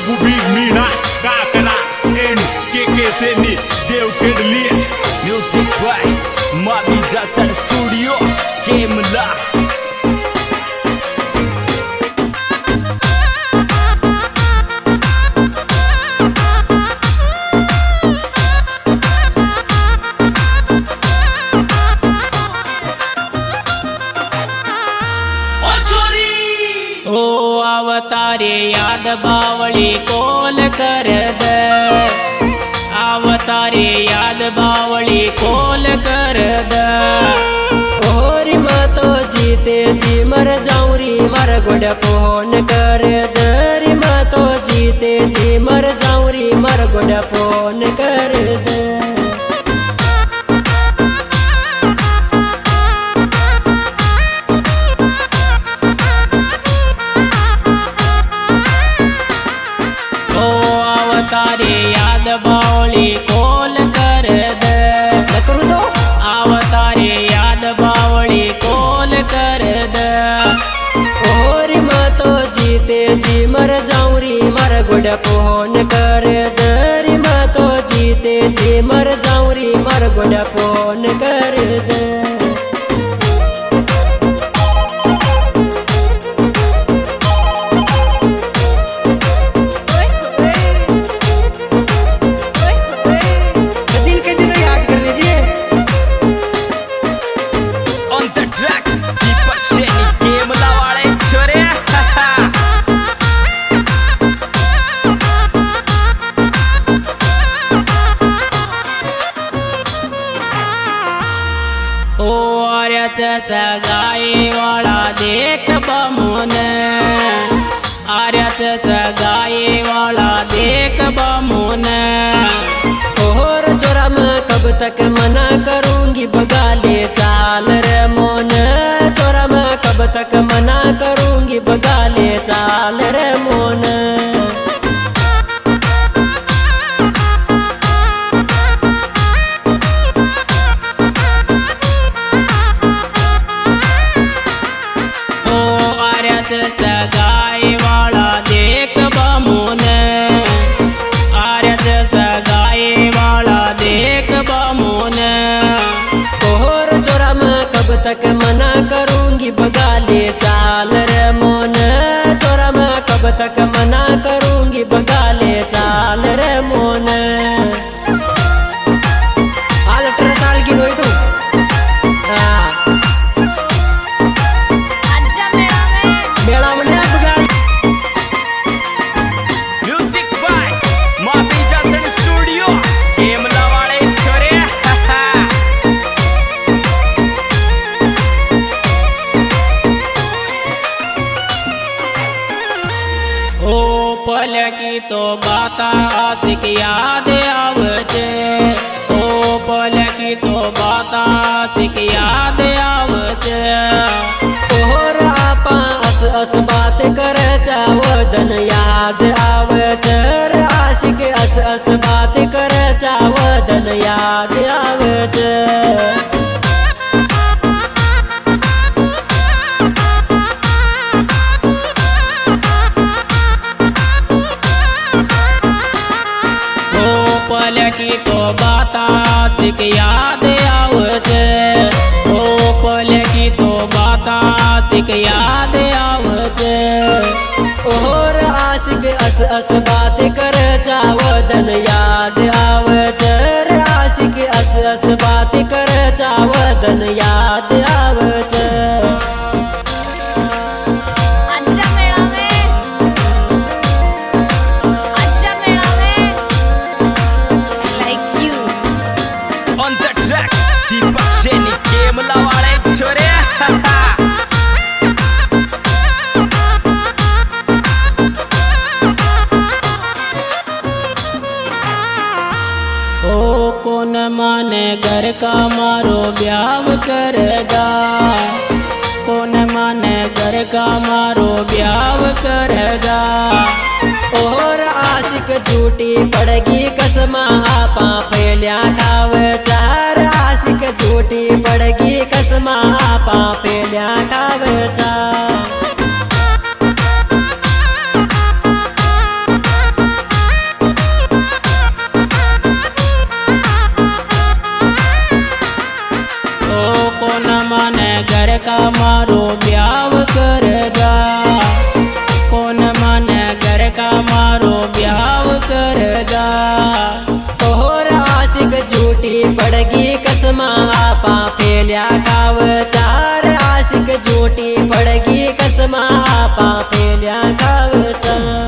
Ragubir Mina Kakana and KK Seni Dev Kedli Music by Mami Jasan Studio Kemla ओ अवतारे याद बावली कोल कर दे अवतारे याद बावली कोल कर दे ओरी मातो जीते जी मर जाऊं री मर गोड़ फोन कर दे री मातो जीते जी मर जाऊं री मर गोड़ फोन कर दे अवतारे याद बावली कोल कर दे तो अवतारे याद बावली कोल कर दे ओरी मातो जीते जी मर जाऊं री मर गोड़ फोन कर दे री मातो जीते जी मर जाऊं री मर गोड़ फोन कर दे सगाई वाला देख बमुन आर्यत सगाई वाला देख बमुन और चोरा मैं कब तक मना करूंगी बगा ले चाल रे मोन चोरा मैं कब तक मना करूंगी बगा ले चाल रे मोन सगाई वाला देख बमुन आर्यत सगाई वाला देख बमुन और चोरा मैं कब तक मना करूंगी बगा ले चाल रे मोन चोरा मैं कब तक मना करूंगी बगा ले चाल रे मोन आज 18 साल की हुई तू पल की तो बात आशिक याद आवते ओ पल की तो बात आशिक याद आवते और आपा अस बात कर चावदन याद आवते आशिक अस बात कर चावदन याद आवते पल की तो बात आशिक याद आवते ओ पल की तो बात आशिक याद आवते और आशिक अस बात कर चावदन याद आवते आशिक अस बात कर चावदन याद आवते कौन माने घर का मारो ब्याह करेगा कौन माने घर का मारो ब्याह करेगा और आशिक झूठी पड़गी कसमा आपा पहल्या खाव चार आशिक झूठी पड़गी कसमा आपा पहल्या खाव चार का मारो ब्याव करगा, कौन मन घर का मारो ब्याव करगा। तोहर आशिक झूठी पड़गी कसमा आपा फेल्या काव चार, आशिक झूठी पड़गी कसमा आपा फेल्या काव चार।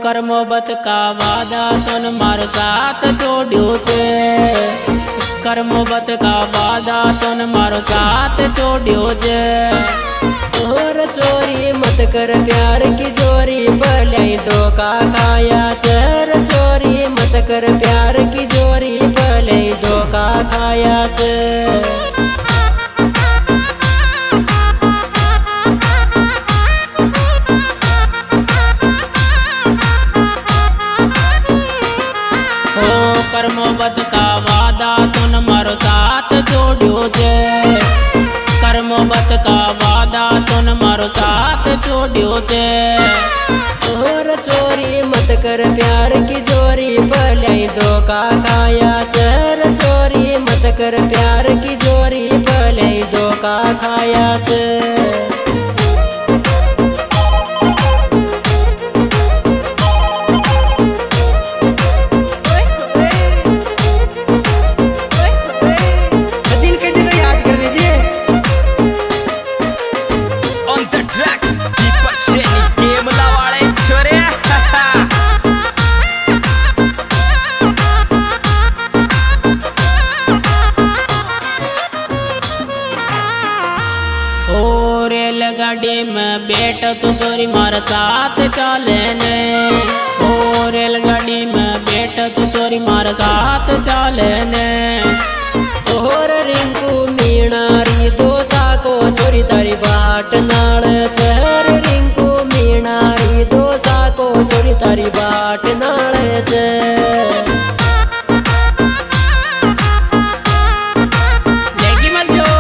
कर्मोबत का वादा तन मार साथ जोड़्यो छे, कर्मोबत का वादा तन मारो साथ जोड़्यो छे। और चोरी मत कर प्यार की जोरी भलाई धोखा खाया चर, चोरी मत कर प्यार की जोरी भलाई धोखा खाया चर। कर्मोबत का वादा तुन मारो साथ जोड़्यो छे, कर्मोबत का वादा तुन मारो साथ जोड़्यो छे। और चोरी मत कर प्यार की जोरी भलाई धोखा खाया चर, चोरी मत कर प्यार की जोरी भलाई धोखा खाया चर। रेलगाड़ी में बैठ तो चोरी मार साथ चले ने, ओ रेलगाड़ी में बैठ तो चोरी मार साथ चले ने। और रिंकू मीणारी दोसा को चोरी तारी बाट नाल चर, रिंकू मीणारी दोसा को चोरी तारी बाट नाल चर। लेगी मत जो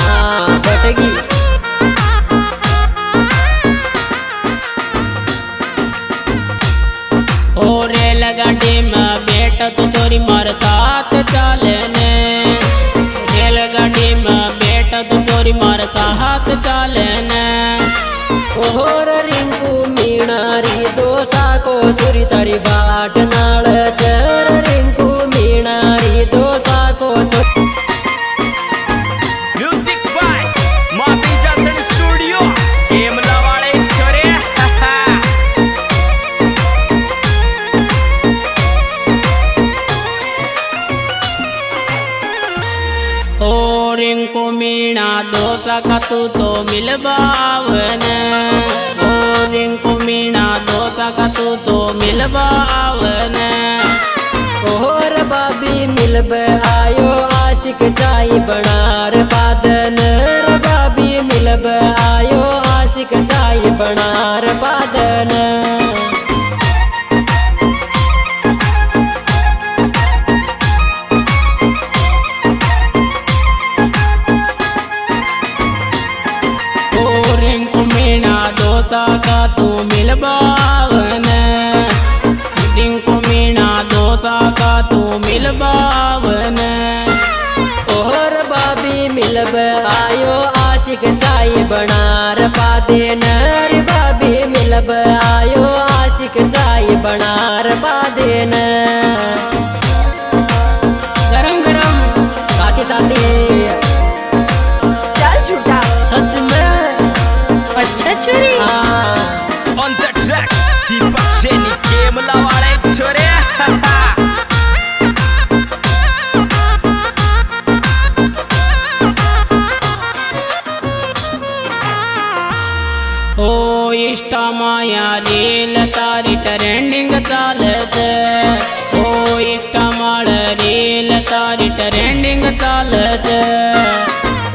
हाँ बटगी रेलगाड़ी में बैठ तो चोरी मार साथ चले ने, रेलगाड़ी में बैठ तो चोरी मार साथ चले ने। और रिंकू मीणारी दोसा को चोरी तारी बाट नाल चर, रिंकू मीणारी दोसा को चोरी। म्यूजिक बाय माफी जैसन स्टूडियो केमला वाले छोरे। रिंकू मीणा दोसा का तू तो मिलबावने, ओ रिंकू मीणा दोसा का तू तो मिलबावने। और बाबी मिलब आयो आशिक चाई बनार बादन, बाबी मिलब आयो आशिक चाई बनार बादन। दोसा का तू मिलबावने, रिंकू मीणा दोसा का तू मिलबावने। और बाबी मिलब आयो आशिक चाई बनार बादेन, बाबी मिलब आयो आशिक चाई बनार बादेन। गरम गरम ताती ताती चल झूठा सच में अच्छा चोरी। On the track दीपक शेनी केमला वाले छोरे। ओ इष्टा माया रील तारी ट्रेंडिंग चालत, ओ इष्टा चाले छे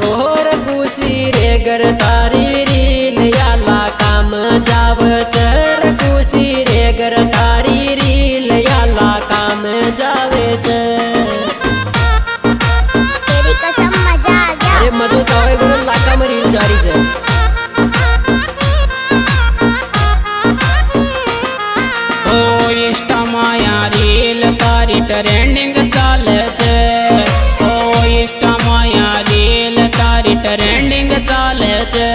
और खुशी रे गर तारी रील याला काम जावे छे रे खुशी रे गर तारी रील याला काम जावे छे तेरी कसम मजा आ गया। अरे मजो तो आवे गुण लाका में रील जारी छे ओ इंस्टा माया रील तारी ट्रेंडिंग चाले छे ओ इंस्टा माया रील तारी ट्रेंडिंग चाले छे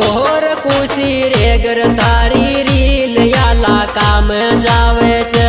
और खुशी रे गर तारी रील याला काम जावे छे